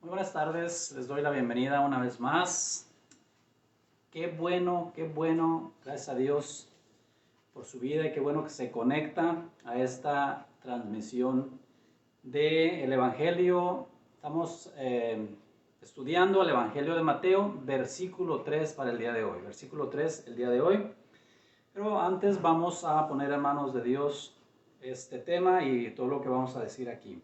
Muy buenas tardes, les doy la bienvenida una vez más. Qué bueno, gracias a Dios por su vida y qué bueno que se conecta a esta transmisión del Evangelio. Estamos estudiando el Evangelio de Mateo, versículo 3 para el día de hoy. Versículo 3 el día de hoy. Pero antes vamos a poner en manos de Dios este tema y todo lo que vamos a decir aquí.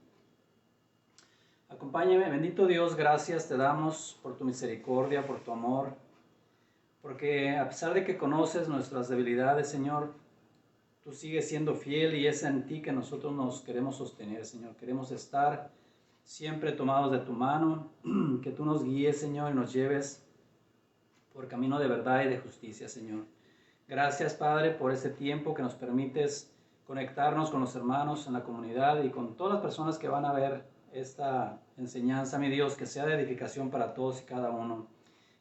Acompáñame, bendito Dios, gracias te damos por tu misericordia, por tu amor, porque a pesar de que conoces nuestras debilidades, Señor, tú sigues siendo fiel y es en ti que nosotros nos queremos sostener, Señor. Queremos estar siempre tomados de tu mano, que tú nos guíes, Señor, y nos lleves por camino de verdad y de justicia, Señor. Gracias, Padre, por este tiempo que nos permites conectarnos con los hermanos en la comunidad y con todas las personas que van a ver esta enseñanza, mi Dios, que sea de edificación para todos y cada uno.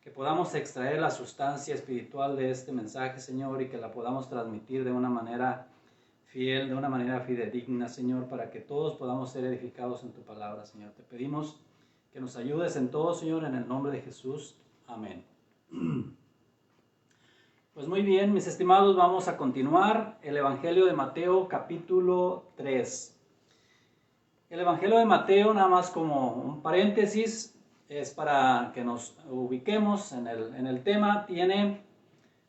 Que podamos extraer la sustancia espiritual de este mensaje, Señor, y que la podamos transmitir de una manera fiel, de una manera fidedigna, Señor, para que todos podamos ser edificados en tu palabra, Señor. Te pedimos que nos ayudes en todo, Señor, en el nombre de Jesús. Amén. Pues muy bien, mis estimados, vamos a continuar el Evangelio de Mateo, capítulo 3. El Evangelio de Mateo, nada más como un paréntesis, es para que nos ubiquemos en el tema. Tiene,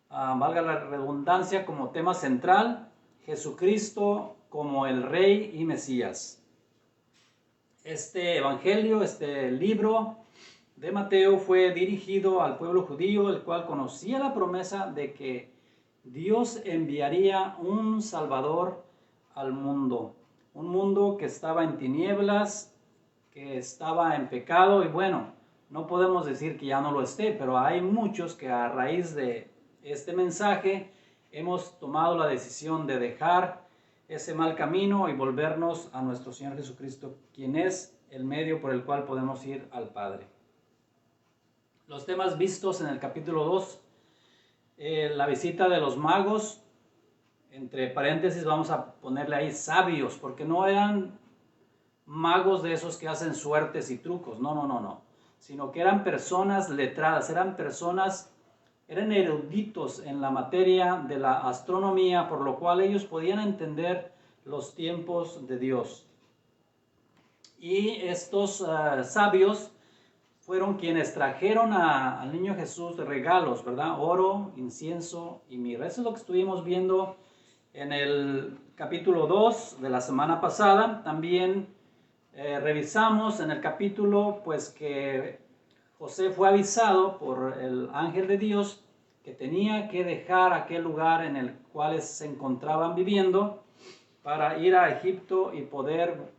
valga la redundancia, como tema central, Jesucristo como el Rey y Mesías. Este Evangelio, este libro de Mateo fue dirigido al pueblo judío, el cual conocía la promesa de que Dios enviaría un Salvador al mundo. Un mundo que estaba en tinieblas, que estaba en pecado y bueno, no podemos decir que ya no lo esté, pero hay muchos que a raíz de este mensaje hemos tomado la decisión de dejar ese mal camino y volvernos a nuestro Señor Jesucristo, quien es el medio por el cual podemos ir al Padre. Los temas vistos en el capítulo 2, la visita de los magos, entre paréntesis vamos a ponerle ahí sabios, porque no eran magos de esos que hacen suertes y trucos, no, sino que eran personas letradas, eran eruditos en la materia de la astronomía, por lo cual ellos podían entender los tiempos de Dios. Y estos sabios fueron quienes trajeron al niño Jesús regalos, ¿verdad? Oro, incienso y mirra. Eso es lo que estuvimos viendo en el capítulo 2 de la semana pasada. También revisamos en el capítulo pues que José fue avisado por el ángel de Dios que tenía que dejar aquel lugar en el cual se encontraban viviendo para ir a Egipto y poder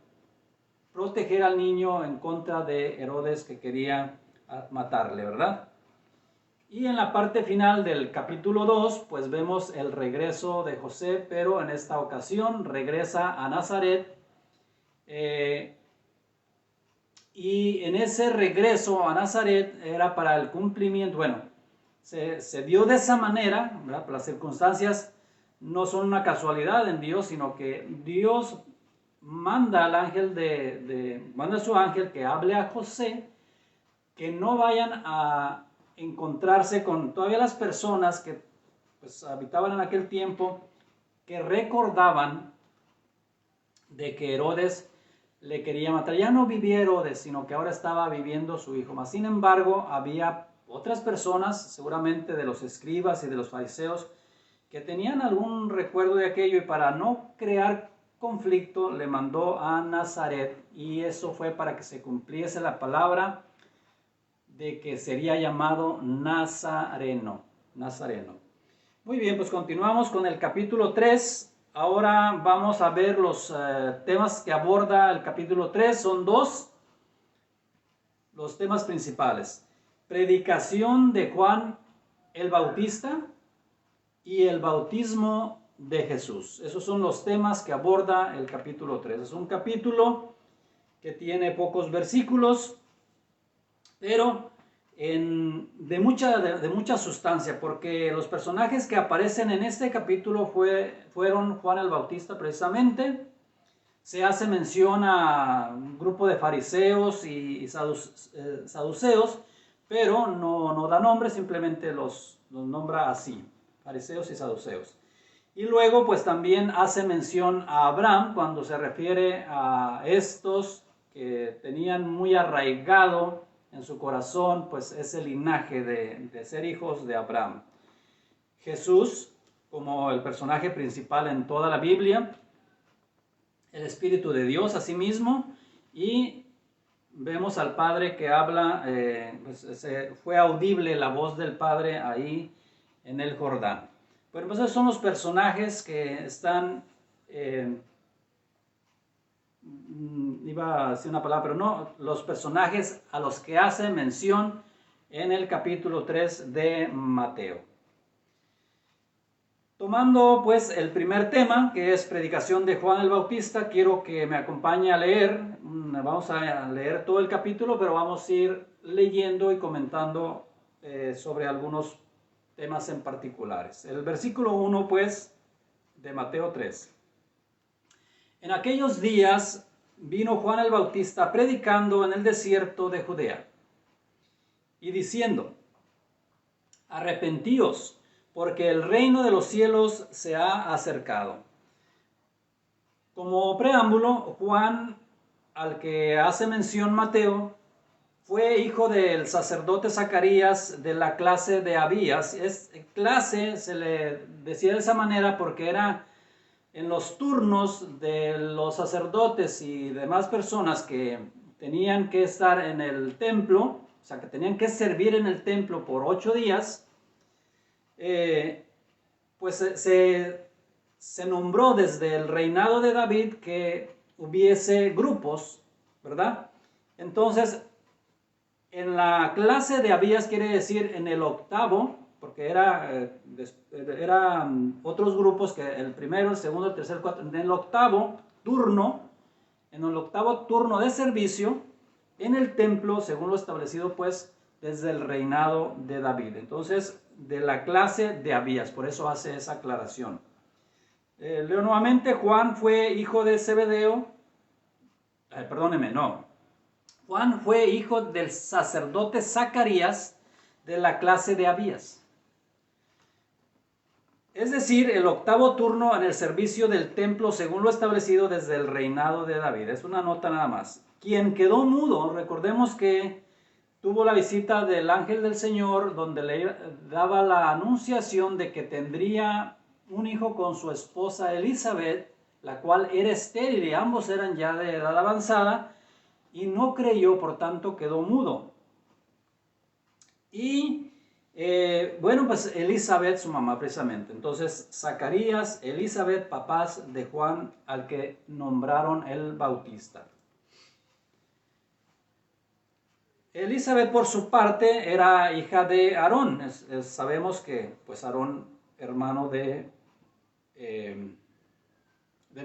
proteger al niño en contra de Herodes, que quería matarle, ¿verdad? Y en la parte final del capítulo 2, pues vemos el regreso de José, pero en esta ocasión regresa a Nazaret. Y en ese regreso a Nazaret era para el cumplimiento, bueno, se dio de esa manera, ¿verdad? Las circunstancias no son una casualidad en Dios, sino que Dios manda al ángel manda a su ángel que hable a José, que no vayan a encontrarse con todavía las personas que pues habitaban en aquel tiempo, que recordaban de que Herodes le quería matar. Ya no vivía Herodes, sino que ahora estaba viviendo su hijo. Mas, sin embargo, había otras personas, seguramente de los escribas y de los fariseos, que tenían algún recuerdo de aquello, y para no crear conflicto le mandó a Nazaret, y eso fue para que se cumpliese la palabra de que sería llamado Nazareno. Muy bien, pues continuamos con el capítulo 3. Ahora vamos a ver los temas que aborda el capítulo 3. Son dos los temas principales: predicación de Juan el Bautista y el bautismo de Jesús. Esos son los temas que aborda el capítulo 3. Es un capítulo que tiene pocos versículos, pero de mucha sustancia, porque los personajes que aparecen en este capítulo fueron Juan el Bautista precisamente, se hace mención a un grupo de fariseos y saduceos, pero no da nombre, simplemente los nombra así, fariseos y saduceos. Y luego pues también hace mención a Abraham cuando se refiere a estos que tenían muy arraigado en su corazón pues ese linaje de ser hijos de Abraham. Jesús como el personaje principal en toda la Biblia, el Espíritu de Dios asimismo, y vemos al Padre que habla, fue audible la voz del Padre ahí en el Jordán. Bueno, pues esos son los personajes que están, iba a decir una palabra, pero no, los personajes a los que hace mención en el capítulo 3 de Mateo. Tomando pues el primer tema, que es predicación de Juan el Bautista, quiero que me acompañe a leer, vamos a leer todo el capítulo, pero vamos a ir leyendo y comentando sobre algunos temas en particulares. El versículo 1 pues de Mateo 3. En aquellos días vino Juan el Bautista predicando en el desierto de Judea y diciendo: arrepentíos, porque el reino de los cielos se ha acercado. Como preámbulo, Juan, al que hace mención Mateo, fue hijo del sacerdote Zacarías de la clase de Abías. Clase se le decía de esa manera porque era en los turnos de los sacerdotes y demás personas que tenían que estar en el templo, o sea, que tenían que servir en el templo por 8 días, pues se nombró desde el reinado de David que hubiese grupos, ¿verdad? Entonces, en la clase de Abías quiere decir en el octavo, porque eran otros grupos que el primero, el segundo, el tercer, el cuarto, en el octavo turno de servicio en el templo, según lo establecido pues desde el reinado de David. Entonces, de la clase de Abías, por eso hace esa aclaración. Leo nuevamente: Juan fue hijo de Zebedeo, Juan fue hijo del sacerdote Zacarías de la clase de Abías. Es decir, el octavo turno en el servicio del templo según lo establecido desde el reinado de David. Es una nota nada más. Quien quedó mudo, recordemos que tuvo la visita del ángel del Señor donde le daba la anunciación de que tendría un hijo con su esposa Elizabeth, la cual era estéril y ambos eran ya de edad avanzada, y no creyó, por tanto quedó mudo. Y pues Elizabeth, su mamá precisamente. Entonces Zacarías, Elizabeth, papás de Juan, al que nombraron el Bautista. Elizabeth, por su parte, era hija de Aarón. Sabemos que pues Aarón, hermano de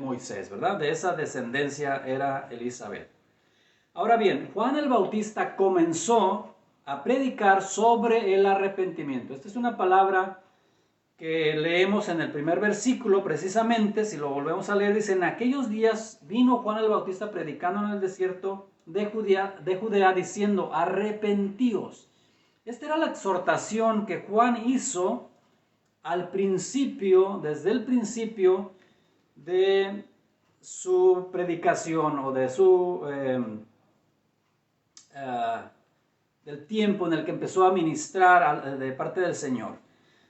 Moisés, ¿verdad? De esa descendencia era Elizabeth. Ahora bien, Juan el Bautista comenzó a predicar sobre el arrepentimiento. Esta es una palabra que leemos en el primer versículo precisamente. Si lo volvemos a leer, dice: en aquellos días vino Juan el Bautista predicando en el desierto de Judea diciendo: arrepentíos. Esta era la exhortación que Juan hizo al principio, desde el principio de su predicación o de del tiempo en el que empezó a ministrar de parte del Señor.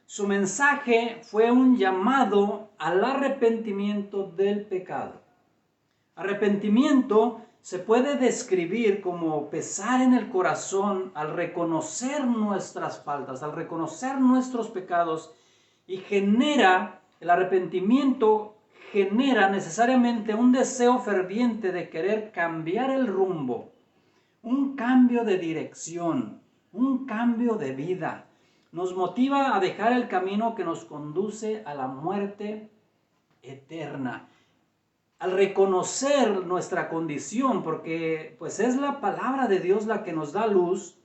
Su mensaje fue un llamado al arrepentimiento del pecado. Arrepentimiento se puede describir como pesar en el corazón al reconocer nuestras faltas, al reconocer nuestros pecados, y el arrepentimiento genera necesariamente un deseo ferviente de querer cambiar el rumbo, un cambio de dirección, un cambio de vida. Nos motiva a dejar el camino que nos conduce a la muerte eterna. Al reconocer nuestra condición, porque pues es la palabra de Dios la que nos da luz,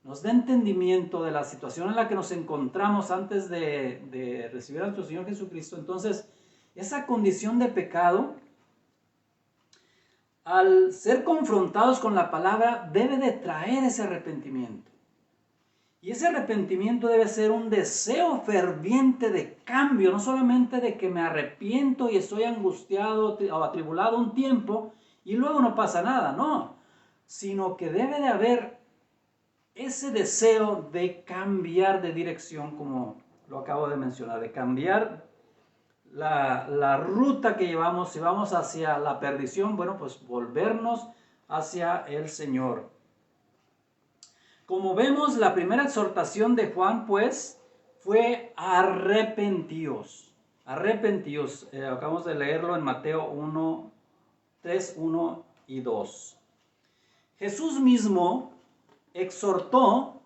nos da entendimiento de la situación en la que nos encontramos antes de recibir a nuestro Señor Jesucristo. Entonces, esa condición de pecado al ser confrontados con la palabra, debe de traer ese arrepentimiento. Y ese arrepentimiento debe ser un deseo ferviente de cambio, no solamente de que me arrepiento y estoy angustiado o atribulado un tiempo y luego no pasa nada, no, sino que debe de haber ese deseo de cambiar de dirección, como lo acabo de mencionar, de cambiar la ruta que llevamos. Si vamos hacia la perdición, bueno, pues volvernos hacia el Señor. Como vemos, la primera exhortación de Juan, pues, fue arrepentíos. Arrepentíos. Acabamos de leerlo en Mateo 1, 3, 1 y 2. Jesús mismo exhortó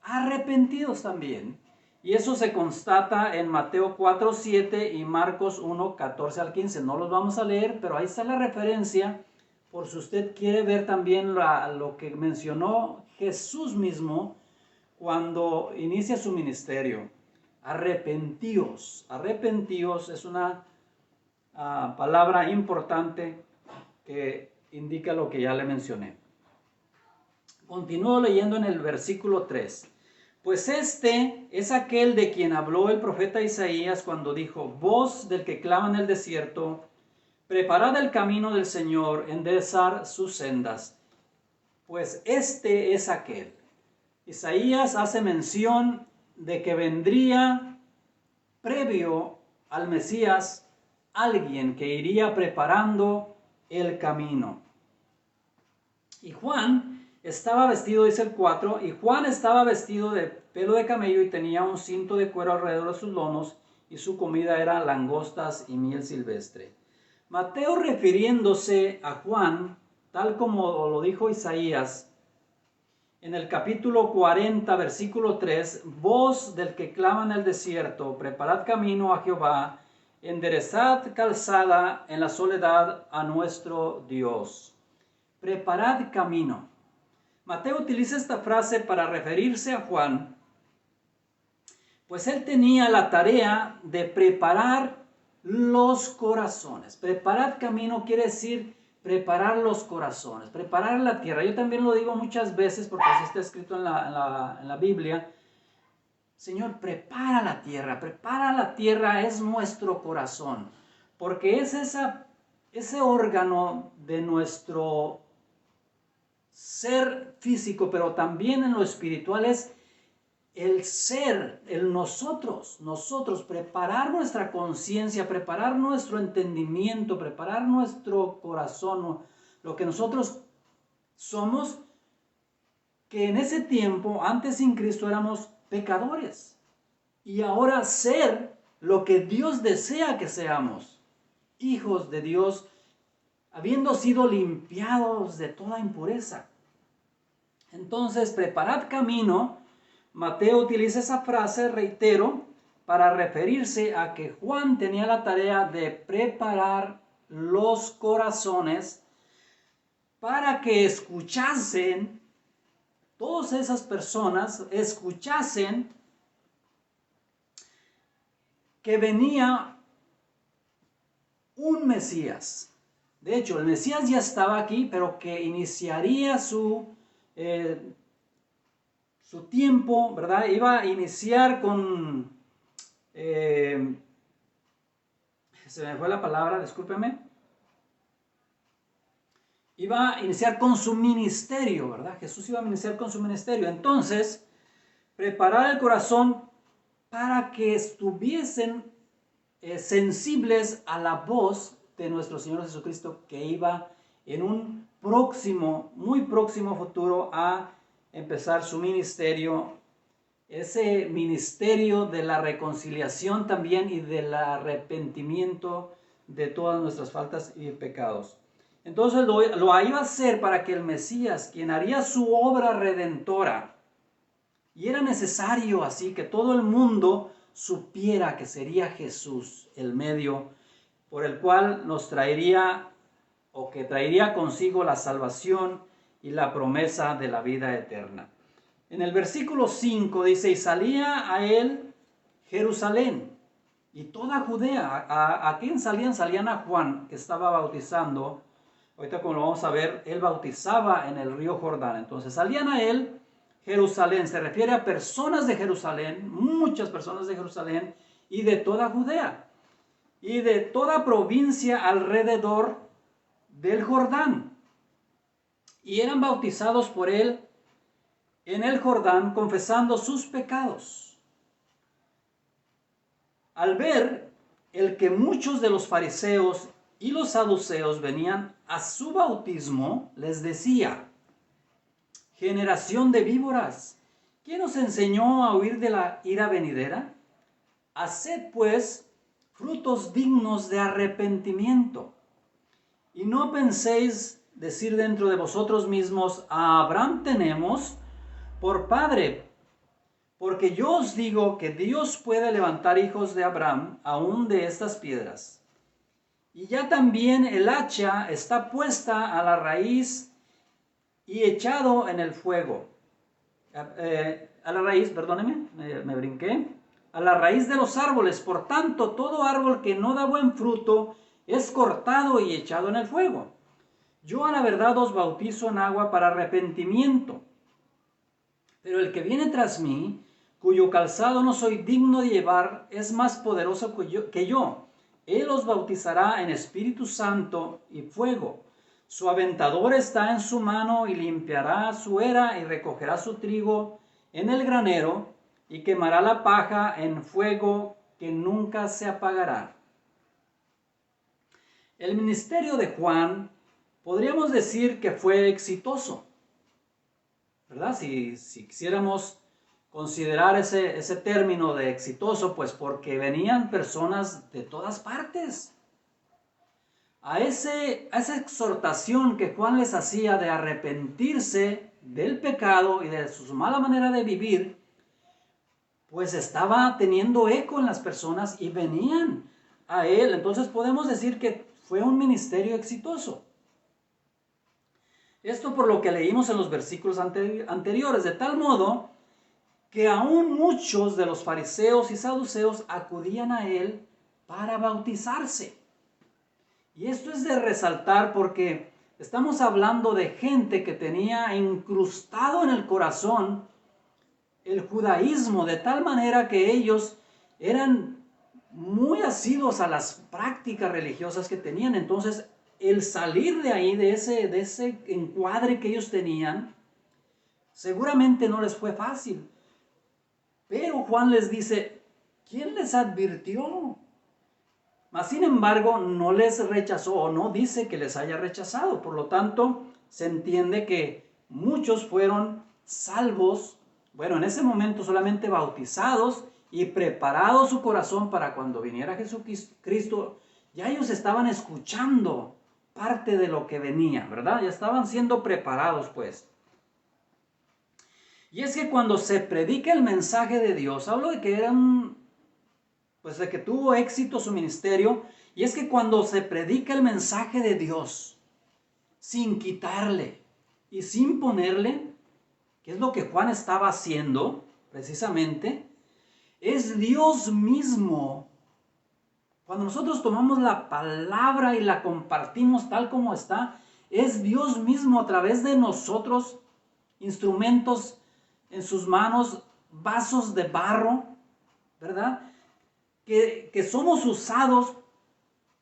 arrepentidos también. Y eso se constata en Mateo 4, 7 y Marcos 1, 14 al 15. No los vamos a leer, pero ahí está la referencia, por si usted quiere ver también lo que mencionó Jesús mismo cuando inicia su ministerio. Arrepentíos. Arrepentíos es una palabra importante que indica lo que ya le mencioné. Continúo leyendo en el versículo 3. Pues este es aquel de quien habló el profeta Isaías cuando dijo: voz del que clama en el desierto, preparad el camino del Señor, enderezar sus sendas. Pues este es aquel. Isaías hace mención de que vendría previo al Mesías alguien que iría preparando el camino. Y Juan estaba vestido, dice el 4, y Juan estaba vestido de pelo de camello y tenía un cinto de cuero alrededor de sus lomos, y su comida era langostas y miel silvestre. Mateo, refiriéndose a Juan, tal como lo dijo Isaías, en el capítulo 40, versículo 3, voz del que clama en el desierto, preparad camino a Jehová, enderezad calzada en la soledad a nuestro Dios. Preparad camino. Mateo utiliza esta frase para referirse a Juan, pues él tenía la tarea de preparar los corazones. Preparad camino quiere decir preparar los corazones, preparar la tierra. Yo también lo digo muchas veces porque así está escrito en la Biblia. Señor, prepara la tierra es nuestro corazón, porque es ese órgano de nuestro ser físico, pero también en lo espiritual es el ser, el nosotros, preparar nuestra conciencia, preparar nuestro entendimiento, preparar nuestro corazón, lo que nosotros somos, que en ese tiempo, antes sin Cristo, éramos pecadores. Y ahora ser lo que Dios desea que seamos, hijos de Dios, habiendo sido limpiados de toda impureza. Entonces, preparad camino. Mateo utiliza esa frase, reitero, para referirse a que Juan tenía la tarea de preparar los corazones para que escuchasen, todas esas personas escuchasen que venía un Mesías. De hecho, el Mesías ya estaba aquí, pero que iniciaría su tiempo, ¿verdad? Iba a iniciar con... se me fue la palabra, discúlpeme. Iba a iniciar con su ministerio, ¿verdad? Jesús iba a iniciar con su ministerio. Entonces, preparar el corazón para que estuviesen sensibles a la voz de nuestro Señor Jesucristo, que iba en un próximo, muy próximo futuro a empezar su ministerio, ese ministerio de la reconciliación también y del arrepentimiento de todas nuestras faltas y pecados. Entonces lo iba a hacer para que el Mesías, quien haría su obra redentora, y era necesario así que todo el mundo supiera que sería Jesús el medio por el cual nos traería o que traería consigo la salvación y la promesa de la vida eterna. En el versículo 5 dice: y salía a él Jerusalén y toda Judea. ¿A quién salían? Salían a Juan, que estaba bautizando ahorita como lo vamos a ver, él bautizaba en el río Jordán. Entonces salían a él, Jerusalén, se refiere a personas de Jerusalén, muchas personas de Jerusalén y de toda Judea y de toda provincia alrededor del Jordán. Y eran bautizados por él en el Jordán, confesando sus pecados. Al ver el que muchos de los fariseos y los saduceos venían a su bautismo, les decía: generación de víboras, ¿quién os enseñó a huir de la ira venidera? Haced pues frutos dignos de arrepentimiento. Y no penséis decir dentro de vosotros mismos: a Abraham tenemos por padre. Porque yo os digo que Dios puede levantar hijos de Abraham aún de estas piedras. Y ya también el hacha está puesta a la raíz y echado en el fuego. A la raíz, perdóneme, me brinqué. A la raíz de los árboles. Por tanto, todo árbol que no da buen fruto es cortado y echado en el fuego. Yo a la verdad os bautizo en agua para arrepentimiento. Pero el que viene tras mí, cuyo calzado no soy digno de llevar, es más poderoso que yo. Él os bautizará en Espíritu Santo y fuego. Su aventador está en su mano y limpiará su era y recogerá su trigo en el granero y quemará la paja en fuego que nunca se apagará. El ministerio de Juan podríamos decir que fue exitoso, ¿verdad? Si quisiéramos considerar ese término de exitoso, pues porque venían personas de todas partes. A esa exhortación que Juan les hacía de arrepentirse del pecado y de su mala manera de vivir, pues estaba teniendo eco en las personas y venían a él. Entonces podemos decir que fue un ministerio exitoso. Esto por lo que leímos en los versículos anteriores, de tal modo que aún muchos de los fariseos y saduceos acudían a él para bautizarse. Y esto es de resaltar porque estamos hablando de gente que tenía incrustado en el corazón el judaísmo, de tal manera que ellos eran muy asiduos a las prácticas religiosas que tenían. Entonces, el salir de ahí, de ese encuadre que ellos tenían, seguramente no les fue fácil. Pero Juan les dice: ¿quién les advirtió? Mas, sin embargo, no les rechazó, o no dice que les haya rechazado. Por lo tanto, se entiende que muchos fueron salvos, bueno, en ese momento solamente bautizados y preparados su corazón para cuando viniera Jesucristo. Ya ellos estaban escuchando parte de lo que venía, ¿verdad? Ya estaban siendo preparados, pues. Y es que cuando se predica el mensaje de Dios, hablo de que de que tuvo éxito su ministerio, y es que cuando se predica el mensaje de Dios, sin quitarle y sin ponerle, que es lo que Juan estaba haciendo, precisamente, es Dios mismo. Cuando nosotros tomamos la palabra y la compartimos tal como está, es Dios mismo a través de nosotros, instrumentos en sus manos, vasos de barro, ¿verdad? Que somos usados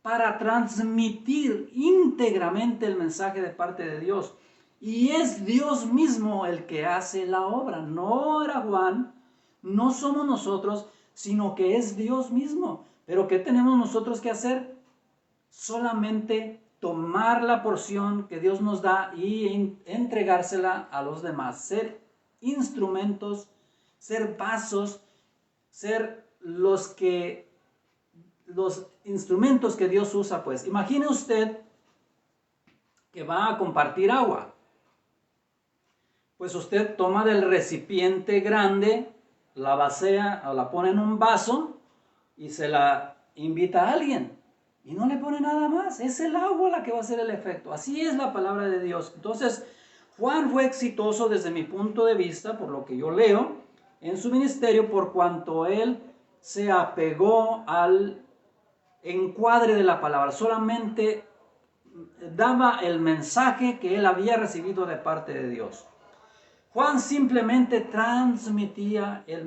para transmitir íntegramente el mensaje de parte de Dios. Y es Dios mismo el que hace la obra. No era Juan, no somos nosotros, sino que es Dios mismo. Pero ¿qué tenemos nosotros que hacer? Solamente tomar la porción que Dios nos da y entregársela a los demás. Ser instrumentos, ser vasos, ser los instrumentos que Dios usa, pues. Imagine usted que va a compartir agua. Pues usted toma del recipiente grande, la vacía o la pone en un vaso y se la invita a alguien. Y no le pone nada más. Es el agua la que va a hacer el efecto. Así es la palabra de Dios. Entonces, Juan fue exitoso desde mi punto de vista, por lo que yo leo, en su ministerio, por cuanto él se apegó al encuadre de la palabra. Solamente daba el mensaje que él había recibido de parte de Dios. Juan simplemente transmitía el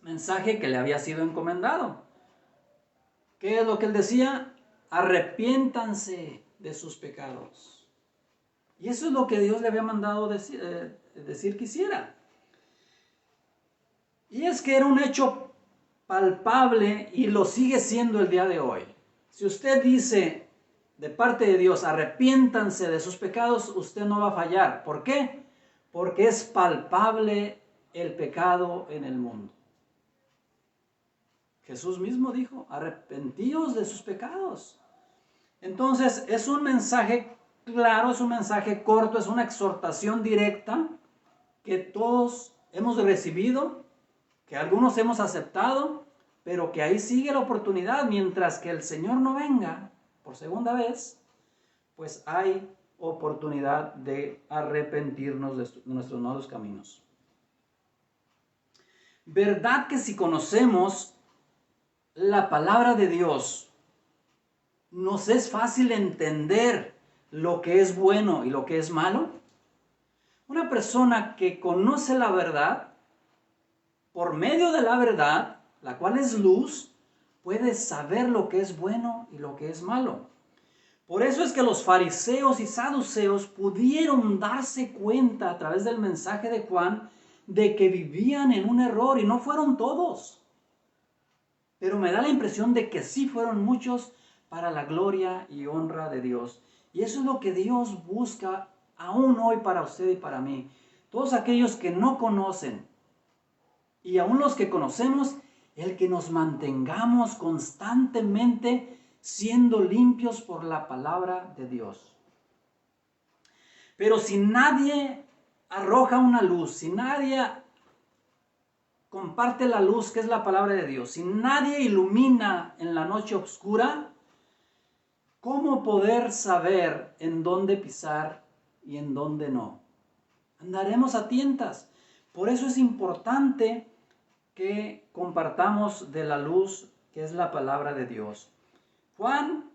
mensaje que le había sido encomendado. ¿Qué es lo que él decía? Arrepiéntanse de sus pecados. Y eso es lo que Dios le había mandado decir que hiciera. Y es que era un hecho palpable y lo sigue siendo el día de hoy. Si usted dice de parte de Dios, arrepiéntanse de sus pecados, usted no va a fallar. ¿Por qué? Porque es palpable el pecado en el mundo. Jesús mismo dijo, arrepentíos de sus pecados. Entonces es un mensaje claro, es un mensaje corto, es una exhortación directa que todos hemos recibido, que algunos hemos aceptado, pero que ahí sigue la oportunidad. Mientras que el Señor no venga por segunda vez, pues hay oportunidad de arrepentirnos de nuestros malos caminos. ¿Verdad que si conocemos la palabra de Dios, nos es fácil entender lo que es bueno y lo que es malo? Una persona que conoce la verdad, por medio de la verdad, la cual es luz, puede saber lo que es bueno y lo que es malo. Por eso es que los fariseos y saduceos pudieron darse cuenta a través del mensaje de Juan de que vivían en un error, y no fueron todos. Pero me da la impresión de que sí fueron muchos para la gloria y honra de Dios. Y eso es lo que Dios busca aún hoy para usted y para mí. Todos aquellos que no conocen, y aún los que conocemos, el que nos mantengamos constantemente siendo limpios por la palabra de Dios. Pero si nadie arroja una luz, si nadie comparte la luz que es la palabra de Dios, si nadie ilumina en la noche oscura, ¿cómo poder saber en dónde pisar y en dónde no? Andaremos a tientas. Por eso es importante que compartamos de la luz que es la palabra de Dios. Juan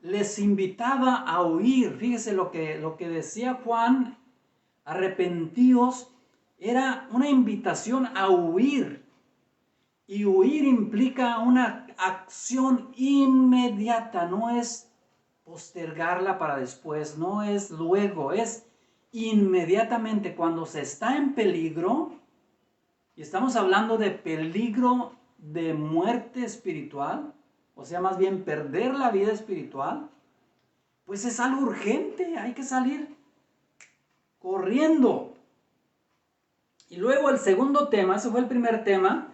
les invitaba a huir. Fíjese lo que decía Juan, arrepentíos, era una invitación a huir. Y huir implica una acción inmediata, no es postergarla para después, no es luego, es inmediatamente cuando se está en peligro. Y estamos hablando de peligro de muerte espiritual, o sea, más bien perder la vida espiritual, pues es algo urgente, hay que salir corriendo. Y luego el segundo tema, ese fue el primer tema,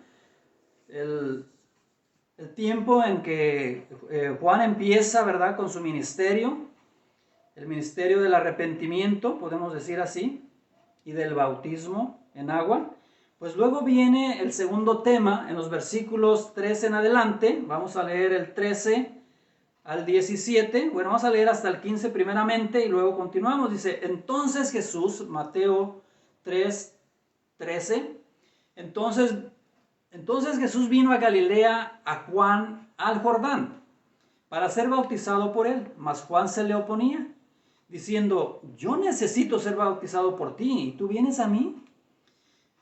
el tiempo en que Juan empieza, ¿verdad?, con su ministerio, el ministerio del arrepentimiento, podemos decir así, y del bautismo en agua. Pues luego viene el segundo tema en los versículos 13 en adelante. Vamos a leer el 13 al 17. Bueno, vamos a leer hasta el 15 primeramente y luego continuamos. Dice, entonces Jesús, Mateo 3, 13. Entonces Jesús vino a Galilea, a Juan, al Jordán, para ser bautizado por él. Mas Juan se le oponía, diciendo, yo necesito ser bautizado por ti, ¿y tú vienes a mí?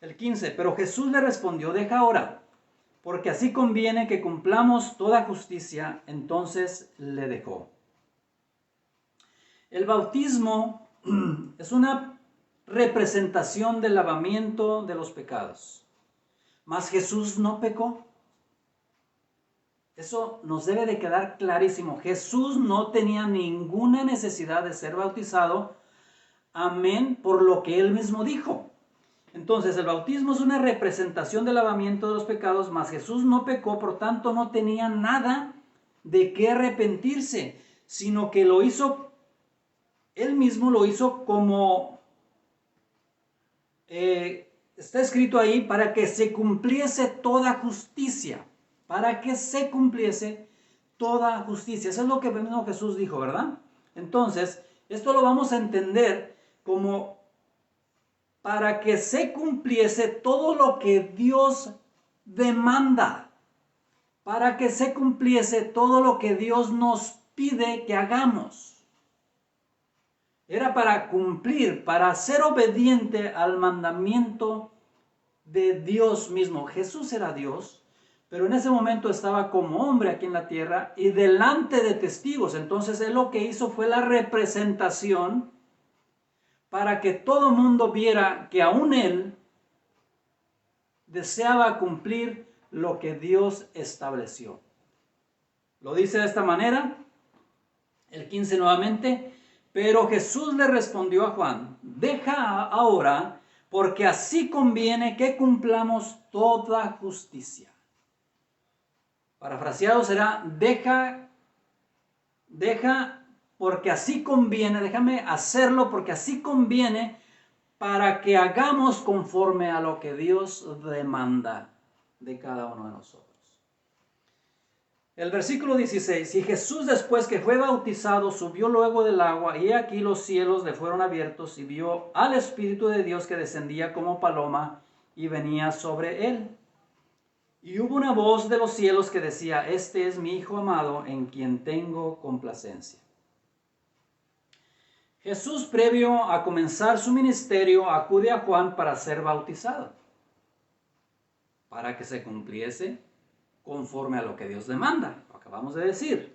El 15, pero Jesús le respondió, deja ahora, porque así conviene que cumplamos toda justicia. Entonces le dejó. El bautismo es una representación del lavamiento de los pecados. Mas Jesús no pecó. Eso nos debe de quedar clarísimo. Jesús no tenía ninguna necesidad de ser bautizado. Amén, por lo que él mismo dijo. Entonces, el bautismo es una representación del lavamiento de los pecados, mas Jesús no pecó, por tanto no tenía nada de qué arrepentirse, sino que lo hizo, él mismo lo hizo como está escrito ahí, para que se cumpliese toda justicia, para que se cumpliese toda justicia. Eso es lo que mismo Jesús dijo, ¿verdad? Entonces, esto lo vamos a entender como para que se cumpliese todo lo que Dios demanda, para que se cumpliese todo lo que Dios nos pide que hagamos. Era para cumplir, para ser obediente al mandamiento de Dios mismo. Jesús era Dios, pero en ese momento estaba como hombre aquí en la tierra y delante de testigos. Entonces él lo que hizo fue la representación para que todo mundo viera que aún él deseaba cumplir lo que Dios estableció. Lo dice de esta manera, el 15 nuevamente: pero Jesús le respondió a Juan: deja ahora, porque así conviene que cumplamos toda justicia. Parafraseado será: deja porque así conviene, déjame hacerlo porque así conviene, para que hagamos conforme a lo que Dios demanda de cada uno de nosotros. El versículo 16: y Jesús, después que fue bautizado, subió luego del agua, y aquí los cielos le fueron abiertos, y vio al Espíritu de Dios que descendía como paloma y venía sobre él. Y hubo una voz de los cielos que decía: este es mi Hijo amado, en quien tengo complacencia. Jesús, previo a comenzar su ministerio, acude a Juan para ser bautizado, para que se cumpliese conforme a lo que Dios demanda, lo acabamos de decir.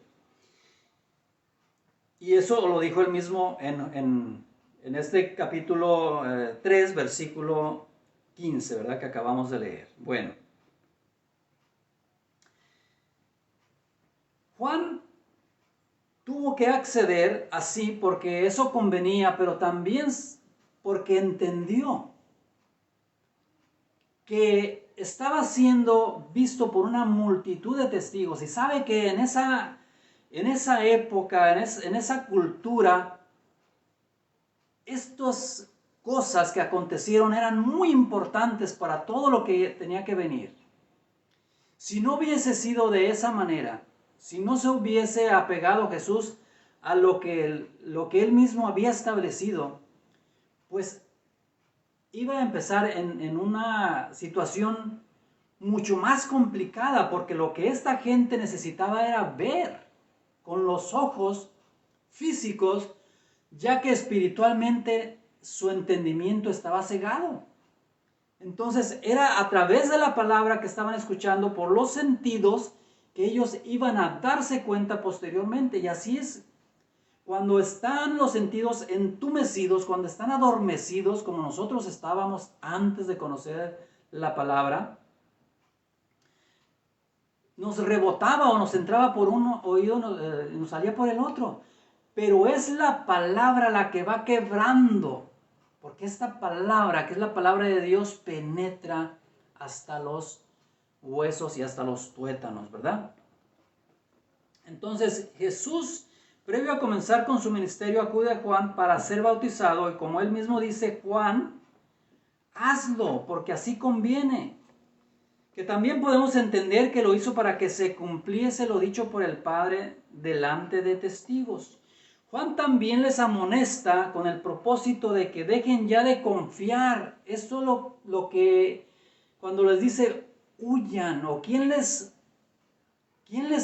Y eso lo dijo él mismo en este capítulo 3, versículo 15, ¿verdad? Que acabamos de leer. Bueno, Juan tuvo que acceder así porque eso convenía, pero también porque entendió que estaba siendo visto por una multitud de testigos, y sabe que en esa época, en esa cultura, estas cosas que acontecieron eran muy importantes para todo lo que tenía que venir. Si no hubiese sido de esa manera, si no se hubiese apegado Jesús a lo que él mismo había establecido, pues iba a empezar en una situación mucho más complicada, porque lo que esta gente necesitaba era ver con los ojos físicos, ya que espiritualmente su entendimiento estaba cegado. Entonces era a través de la palabra que estaban escuchando, por los sentidos, que ellos iban a darse cuenta posteriormente. Y así es cuando están los sentidos entumecidos, cuando están adormecidos, como nosotros estábamos antes de conocer la palabra, nos rebotaba o nos entraba por un oído y nos salía por el otro. Pero es la palabra la que va quebrando, porque esta palabra, que es la palabra de Dios, penetra hasta los huesos y hasta los tuétanos, ¿verdad? Entonces Jesús, previo a comenzar con su ministerio, acude a Juan para ser bautizado, y como él mismo dice: Juan, hazlo, porque así conviene. Que también podemos entender que lo hizo para que se cumpliese lo dicho por el Padre delante de testigos. Juan también les amonesta con el propósito de que dejen ya de confiar. Esto es lo que cuando les dice huyan, o quién les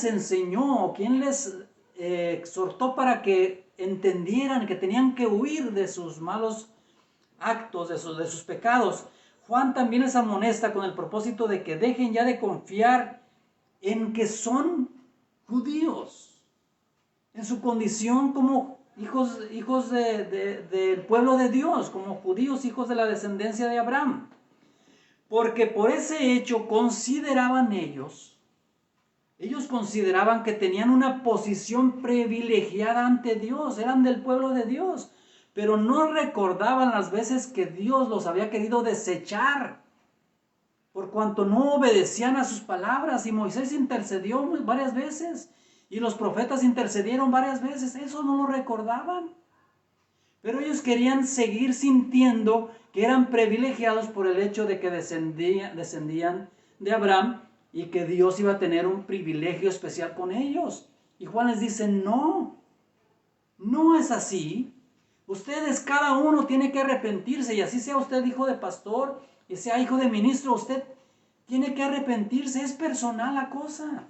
enseñó, o quién les exhortó para que entendieran que tenían que huir de sus malos actos, de sus pecados. Juan también les amonesta con el propósito de que dejen ya de confiar en que son judíos, en su condición como hijos del pueblo de Dios, como judíos, hijos de la descendencia de Abraham. Porque por ese hecho ellos consideraban que tenían una posición privilegiada ante Dios, eran del pueblo de Dios, pero no recordaban las veces que Dios los había querido desechar, por cuanto no obedecían a sus palabras. Y Moisés intercedió varias veces, y los profetas intercedieron varias veces. Eso no lo recordaban. Pero ellos querían seguir sintiendo que eran privilegiados por el hecho de que descendían de Abraham, y que Dios iba a tener un privilegio especial con ellos. Y Juan les dice: no es así. Ustedes, cada uno tiene que arrepentirse, y así sea usted hijo de pastor y sea hijo de ministro, usted tiene que arrepentirse. Es personal la cosa.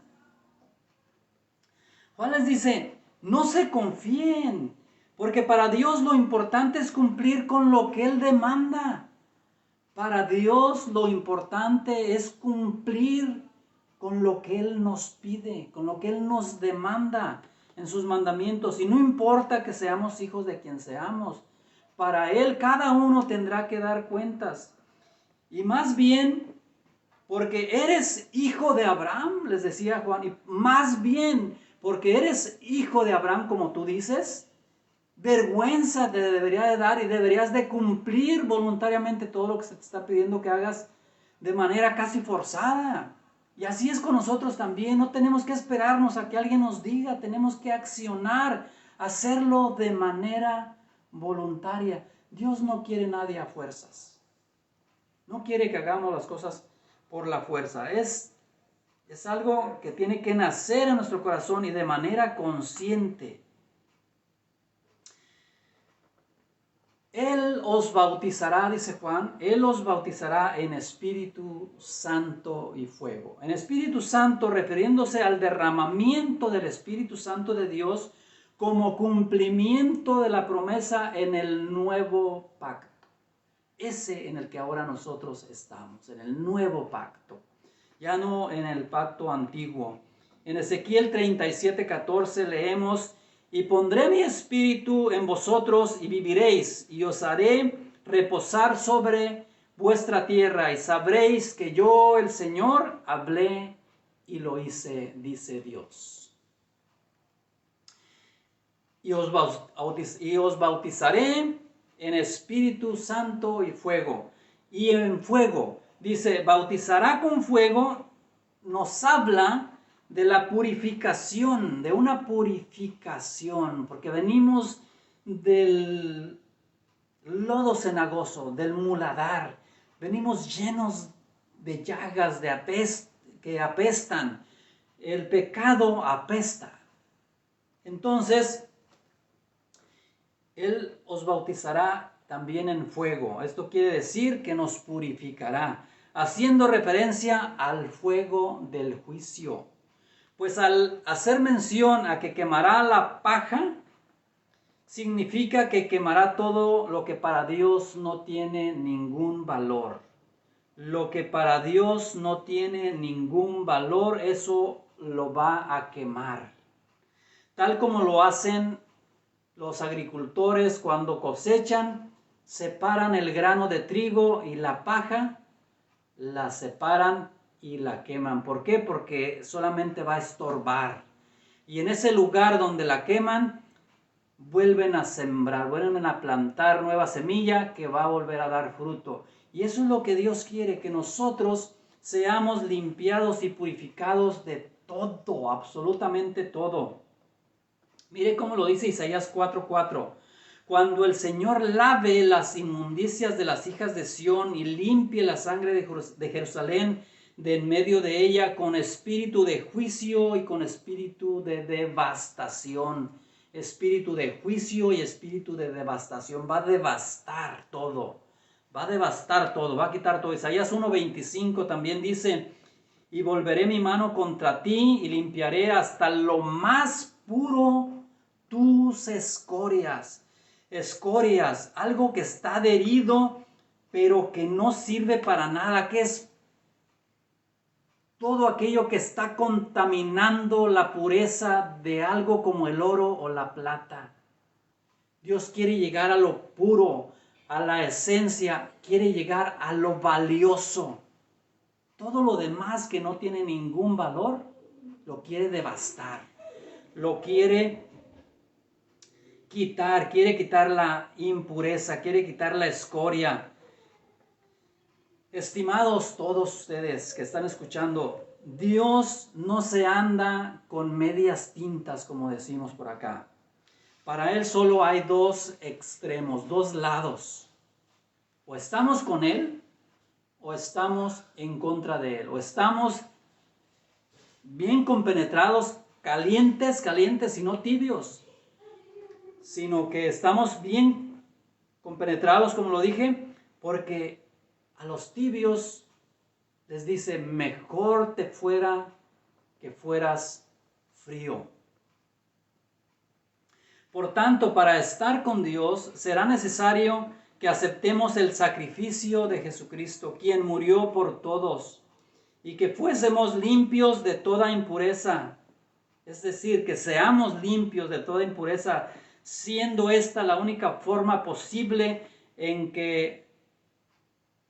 Juan les dice: No se confíen, porque para Dios lo importante es cumplir con lo que Él demanda. Para Dios lo importante es cumplir con lo que Él nos pide, con lo que Él nos demanda en sus mandamientos. Y no importa que seamos hijos de quien seamos, para Él cada uno tendrá que dar cuentas. Y más bien, porque eres hijo de Abraham, les decía Juan, y más bien, porque eres hijo de Abraham, como tú dices, vergüenza te debería de dar y deberías de cumplir voluntariamente todo lo que se te está pidiendo que hagas de manera casi forzada. Y así es con nosotros también, no tenemos que esperarnos a que alguien nos diga, tenemos que accionar, hacerlo de manera voluntaria. Dios no quiere nadie a fuerzas, no quiere que hagamos las cosas por la fuerza, es algo que tiene que nacer en nuestro corazón y de manera consciente. Él os bautizará, dice Juan, Él os bautizará en Espíritu Santo y fuego. En Espíritu Santo, refiriéndose al derramamiento del Espíritu Santo de Dios como cumplimiento de la promesa en el nuevo pacto. Ese en el que ahora nosotros estamos, en el nuevo pacto, ya no en el pacto antiguo. En Ezequiel 37:14 leemos: y pondré mi espíritu en vosotros y viviréis, y os haré reposar sobre vuestra tierra, y sabréis que yo, el Señor, hablé y lo hice, dice Dios. Y os bautizaré en Espíritu Santo y fuego. Y en fuego, dice, bautizará con fuego, nos habla de la purificación, de una purificación, porque venimos del lodo cenagoso, del muladar, venimos llenos de llagas que apestan, el pecado apesta. Entonces, Él os bautizará también en fuego. Esto quiere decir que nos purificará, haciendo referencia al fuego del juicio. Pues al hacer mención a que quemará la paja, significa que quemará todo lo que para Dios no tiene ningún valor. Lo que para Dios no tiene ningún valor, eso lo va a quemar. Tal como lo hacen los agricultores cuando cosechan, separan el grano de trigo y la paja, la separan y la queman. ¿Por qué? Porque solamente va a estorbar. Y en ese lugar donde la queman, vuelven a sembrar, vuelven a plantar nueva semilla que va a volver a dar fruto. Y eso es lo que Dios quiere, que nosotros seamos limpiados y purificados de todo, absolutamente todo. Mire cómo lo dice Isaías 4:4. Cuando el Señor lave las inmundicias de las hijas de Sión y limpie la sangre de Jerusalén de en medio de ella con espíritu de juicio y con espíritu de devastación. Espíritu de juicio y espíritu de devastación. Va a devastar todo. Va a devastar todo. Va a quitar todo. Isaías 1:25 también dice: y volveré mi mano contra ti y limpiaré hasta lo más puro tus escorias. Escorias, algo que está adherido, pero que no sirve para nada, que es todo aquello que está contaminando la pureza de algo como el oro o la plata. Dios quiere llegar a lo puro, a la esencia, quiere llegar a lo valioso. Todo lo demás que no tiene ningún valor, lo quiere devastar, lo quiere quitar la impureza, quiere quitar la escoria. Estimados todos ustedes que están escuchando, Dios no se anda con medias tintas, como decimos por acá. Para Él solo hay dos extremos, dos lados. O estamos con Él, o estamos en contra de Él. O estamos bien compenetrados, calientes y no tibios, sino que estamos bien compenetrados, como lo dije, porque a los tibios les dice: mejor te fuera que fueras frío. Por tanto, para estar con Dios será necesario que aceptemos el sacrificio de Jesucristo, quien murió por todos, y que fuésemos limpios de toda impureza. Es decir, que seamos limpios de toda impureza, siendo esta la única forma posible en que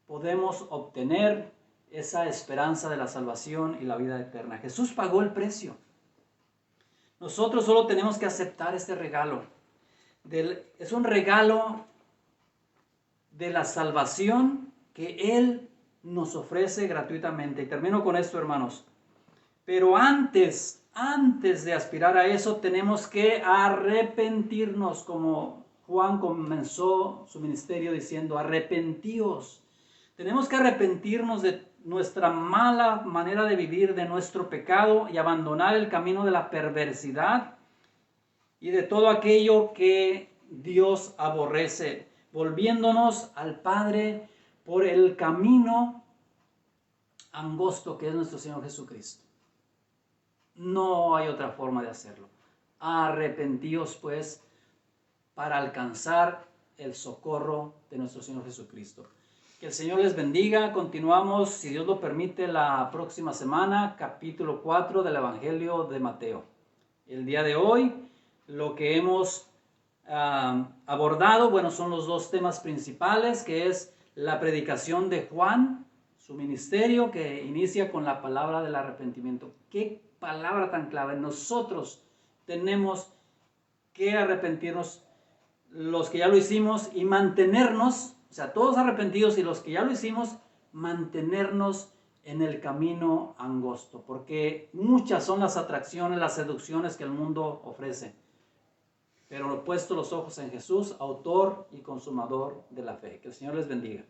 podemos obtener esa esperanza de la salvación y la vida eterna. Jesús pagó el precio. Nosotros solo tenemos que aceptar este regalo. Es un regalo de la salvación que Él nos ofrece gratuitamente. Y termino con esto, hermanos. Pero antes de aspirar a eso, tenemos que arrepentirnos, como Juan comenzó su ministerio diciendo, arrepentíos. Tenemos que arrepentirnos de nuestra mala manera de vivir, de nuestro pecado, y abandonar el camino de la perversidad y de todo aquello que Dios aborrece, volviéndonos al Padre por el camino angosto que es nuestro Señor Jesucristo. No hay otra forma de hacerlo. Arrepentíos pues para alcanzar el socorro de nuestro Señor Jesucristo. Que el Señor les bendiga. Continuamos, si Dios lo permite, la próxima semana, capítulo 4 del Evangelio de Mateo. El día de hoy, lo que hemos abordado, bueno, son los dos temas principales, que es la predicación de Juan, su ministerio, que inicia con la palabra del arrepentimiento. ¡Qué palabra tan clave! Nosotros tenemos que arrepentirnos, los que ya lo hicimos, y mantenernos, o sea, todos arrepentidos, y los que ya lo hicimos, mantenernos en el camino angosto, porque muchas son las atracciones, las seducciones que el mundo ofrece. Pero puesto los ojos en Jesús, autor y consumador de la fe. Que el Señor les bendiga.